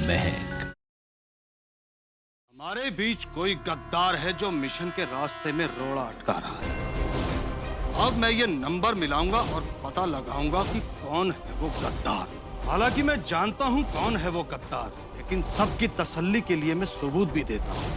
महक। हमारे बीच कोई गद्दार है जो मिशन के रास्ते में रोड़ा अटका रहा है। अब मैं ये नंबर मिलाऊंगा और पता लगाऊंगा कि कौन है वो गद्दार। हालांकि मैं जानता हूं कौन है वो गद्दार, लेकिन सबकी तसल्ली के लिए मैं सबूत भी देता हूं।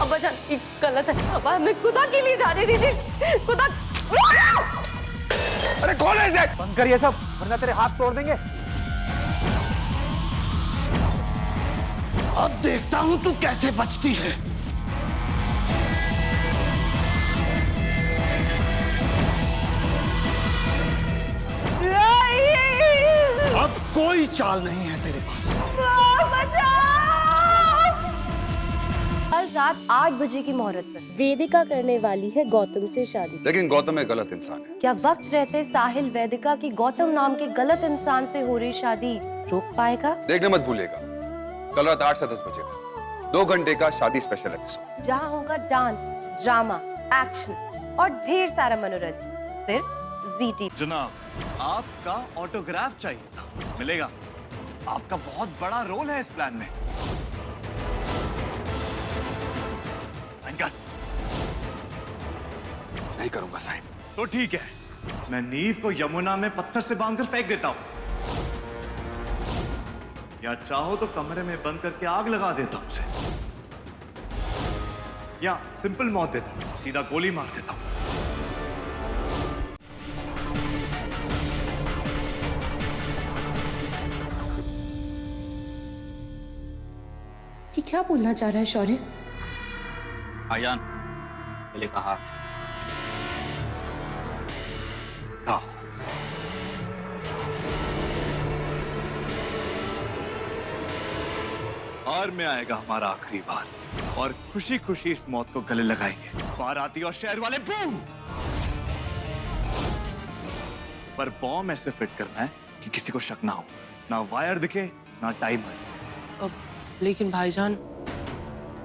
अब्बाजान, ये गलत है। अब्बा, हमें खुदा के लिए जाने दीजिए। खुदा। अरे कौन है इसे? बंद कर ये सब, वरना तेरे हाथ तोड़ देंगे। अब देखता हूं तू कैसे बचती है। अब कोई चाल नहीं है तेरे पास। कल रात 8 बजे की मुहूर्त पर वेदिका करने वाली है गौतम से शादी। लेकिन गौतम एक गलत इंसान है। क्या वक्त रहते साहिल वेदिका की गौतम नाम के गलत इंसान से हो रही शादी रोक पाएगा? देखने मत भूलिएगा, कल रात 8 से 10 बजे 2 घंटे का शादी स्पेशल एपिसोड, जहाँ होगा डांस, ड्रामा, एक्शन और ढेर सारा मनोरंजन, सिर्फ जी टीवी। जनाब, आपका ऑटोग्राफ चाहिए था, मिलेगा। आपका बहुत बड़ा रोल है इस प्लान में। साइन कर। नहीं करूंगा साइन। तो ठीक है, मैं नीव को यमुना में पत्थर से बांधकर फेंक देता हूं, या चाहो तो कमरे में बंद करके आग लगा देता हूं उसे, या सिंपल मौत देता हूं, सीधा गोली मार देता हूं। ये क्या बोलना चाह रहा है शौर्य? भाईजान, पहले कहा और में आएगा हमारा आखिरी वार, और खुशी खुशी इस मौत को गले लगाएंगे। बाराती और शहर वाले बूम। पर बॉम्ब ऐसे फिट करना है कि किसी को शक ना हो, ना वायर दिखे ना टाइमर। लेकिन भाईजान,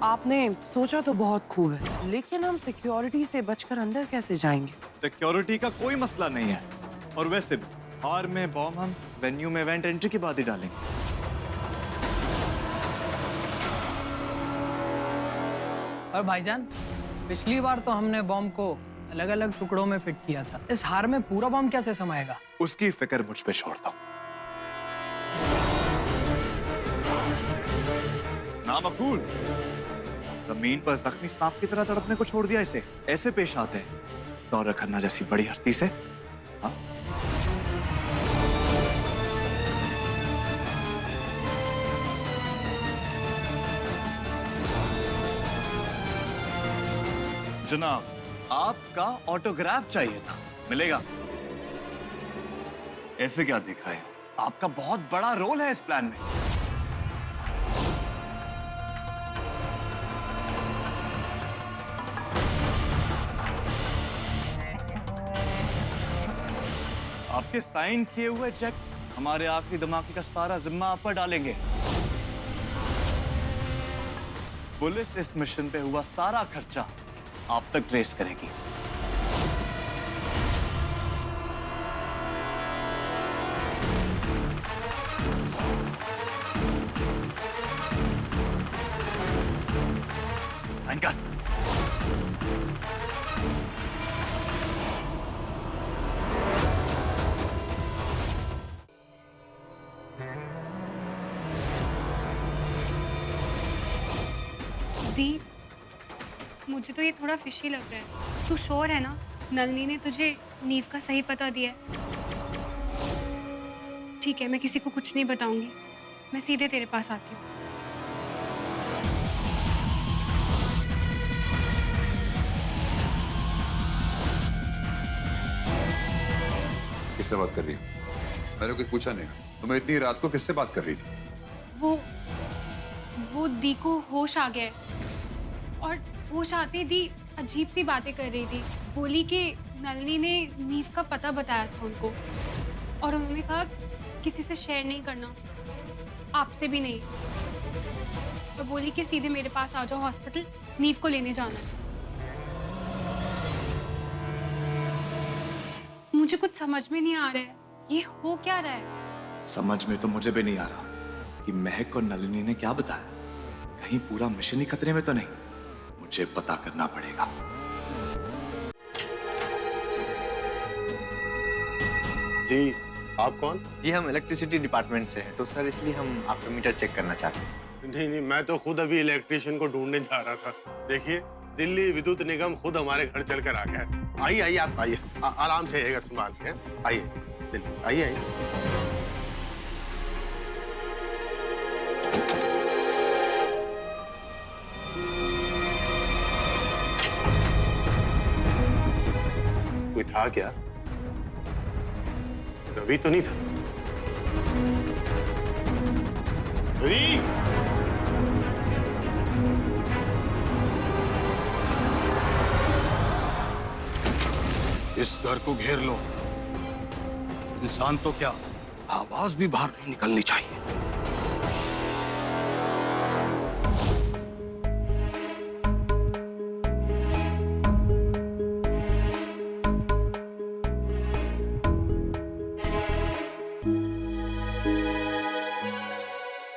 आपने सोचा तो बहुत खूब है, लेकिन हम सिक्योरिटी से बचकर अंदर कैसे जाएंगे? सिक्योरिटी का कोई मसला नहीं है, और वैसे भी हार में बॉम्ब हम वेन्यू में इवेंट एंट्री के बाद ही डालेंगे। और भाईजान, पिछली बार तो हमने बॉम्ब को अलग अलग टुकड़ों में फिट किया था, इस हार में पूरा बॉम्ब कैसे समाएगा? उसकी फिक्र मुझ पे छोड़ दो। नामकूल, जमीन पर जख्मी सांप की तरह तड़पने को छोड़ दिया इसे। ऐसे पेश आते हैं दौरा खन्ना जैसी बड़ी हस्ती से? हाँ? जनाब, आपका ऑटोग्राफ चाहिए था, मिलेगा। ऐसे क्या देख रहे हैं? आपका बहुत बड़ा रोल है इस प्लान में। आपके साइन किए हुए चेक हमारे आखिरी धमाके का सारा जिम्मा आप पर डालेंगे। पुलिस इस मिशन पे हुआ सारा खर्चा आप तक ट्रेस करेगी। साइन कर। दी, मुझे तो ये थोड़ा फिशी लग रहा है। तू श्योर है ना नलिनी ने तुझे नीव का सही पता दिया है? ठीक है, मैं किसी को कुछ नहीं बताऊंगी। मैं सीधे तेरे पास आती हूँ। किससे बात कर रही हो? मैंने कुछ पूछा नहीं। तुम्हें इतनी रात को किससे बात कर रही थी? वो दी को होश आ गया है, और होश आते दी अजीब सी बातें कर रही थी। बोली कि नलिनी ने नीव का पता बताया था उनको, और उन्होंने कहा किसी से शेयर नहीं करना, आपसे भी नहीं। और बोली कि सीधे मेरे पास आ जाओ हॉस्पिटल, नीव को लेने जाना है। मुझे कुछ समझ में नहीं आ रहा है, ये हो क्या रहा है? समझ में तो मुझे भी नहीं आ रहा कि महक और नलिनी ने क्या बताया। कहीं पूरा मिशन ही खतरे में तो नहीं? मुझे पता करना पड़ेगा। जी, आप कौन? जी हम इलेक्ट्रिसिटी डिपार्टमेंट से हैं, तो सर इसलिए हम आपका मीटर चेक करना चाहते हैं। नहीं, मैं तो खुद अभी इलेक्ट्रिशियन को ढूंढने जा रहा था। देखिए, दिल्ली विद्युत निगम खुद हमारे घर चल कर आ गया है। आइए आइए, आप आइए, आराम से आइएगा, संभाल के। आइए, चलिए, आइए आइए। कोई था क्या? रवि तो नहीं था? रवि! इस घर को घेर लो। इंसान तो क्या, आवाज भी बाहर नहीं निकलनी चाहिए।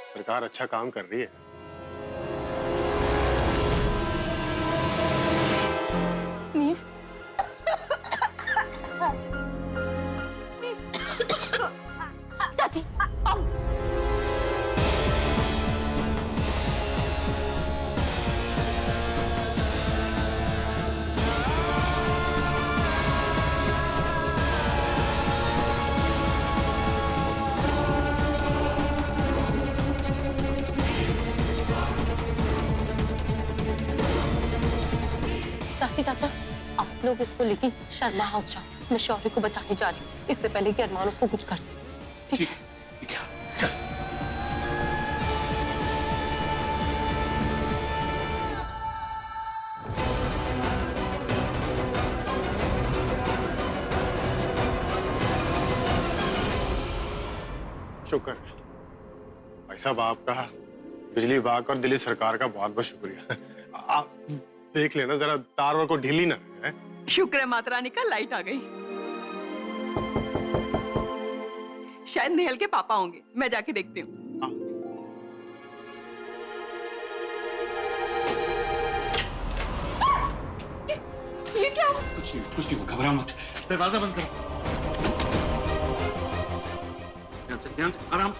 सरकार अच्छा काम कर रही है। नीव, चाची, आओ। चाची, चाचा, आप लोग इसको लेके शर्मा हाउस जाओ। मैं शौर्य को बचाने जा रही हूँ, इससे पहले कि अरमान उसको कुछ कर दे। ठीक है? शुक्र है भाई साहब, आपका, बिजली विभाग और दिल्ली सरकार का बहुत बहुत शुक्रिया। आप देख लेना जरा, तार वार को ढीली ना है। शुक्र है माता रानी का, लाइट आ गई। शायद नेहल के पापा होंगे, मैं जाके देखती हूँ। ये क्या? कुछ नहीं, घबरा मत। दरवाजा बंद करो। ध्यान से, आराम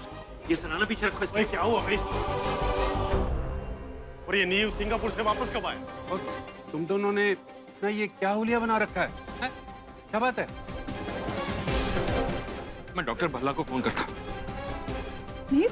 से। ये सराना पीछे रखो। भाई क्या हुआ भाई? और ये नीव सिंगापुर से वापस कब आए? और तुम दोनों ने ना ये क्या हुलिया बना रखा है? क्या बात है? मैं डॉक्टर भल्ला को फोन करता। नीव?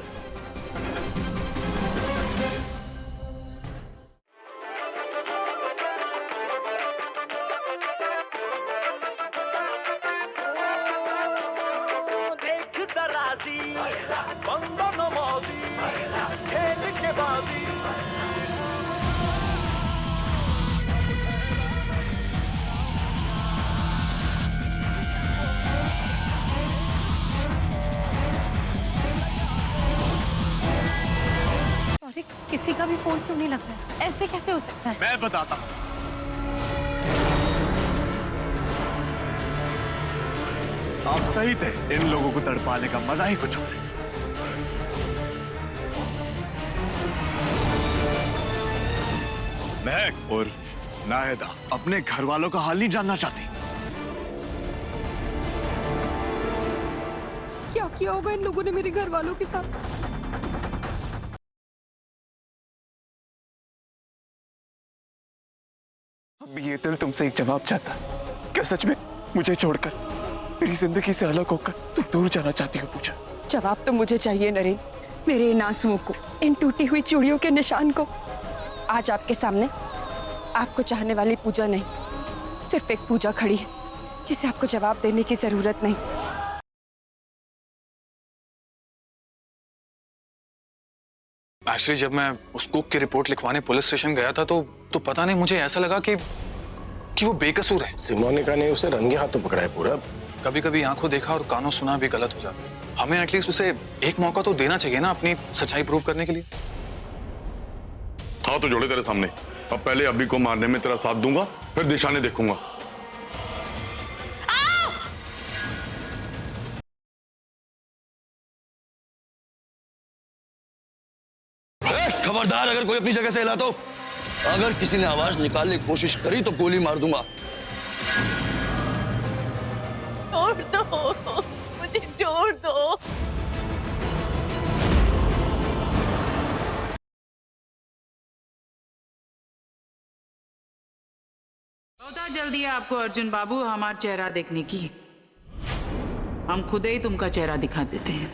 किसी का भी फोन क्यों नहीं लग रहा है? ऐसे कैसे हो सकता है? मैं बताता हूँ। आप सही थे, इन लोगों को तड़पाने का मजा ही कुछ और है। महक और नाहिदा अपने घर वालों का हाल नहीं जानना चाहती। क्या किया होगा इन लोगों ने मेरे घर वालों के साथ? अब ये दिल तुमसे एक जवाब चाहता है। क्या सच में मुझे छोड़कर, मेरी जिंदगी से अलग होकर तुम दूर जाना चाहती हो? पूछा। जवाब तो मुझे चाहिए नरेन, मेरे इन आंसुओं को, इन टूटी हुई चूड़ियों के निशान को। आज आपके सामने आपको चाहने वाली पूजा नहीं, सिर्फ एक पूजा खड़ी है जिसे आपको जवाब देने की जरूरत नहीं। एक्चुअली जब मैं उस कुक की रिपोर्ट लिखवाने पुलिस स्टेशन गया था तो पता नहीं, मुझे ऐसा लगा कि वो बेकसूर है। सिमोनिका ने उसे रंगे हाथों पकड़ा है पूरा। कभी कभी आंखों देखा और कानों सुना भी गलत हो जाता है। हमें एटलीस्ट उसे एक मौका तो देना चाहिए ना अपनी सच्चाई प्रूव करने के लिए। हाँ तो जोड़े तेरे सामने, अब पहले अभी को मारने में तेरा साथ दूंगा, फिर निशाने देखूंगा। खबरदार, अगर कोई अपनी जगह से हिला तो अगर किसी ने आवाज निकालने की कोशिश करी तो गोली मार दूंगा। छोड़ दो, मुझे छोड़ दो। बहुत जल्दी है आपको अर्जुन बाबू हमारा चेहरा देखने की। हम खुद ही तुमका चेहरा दिखा देते हैं।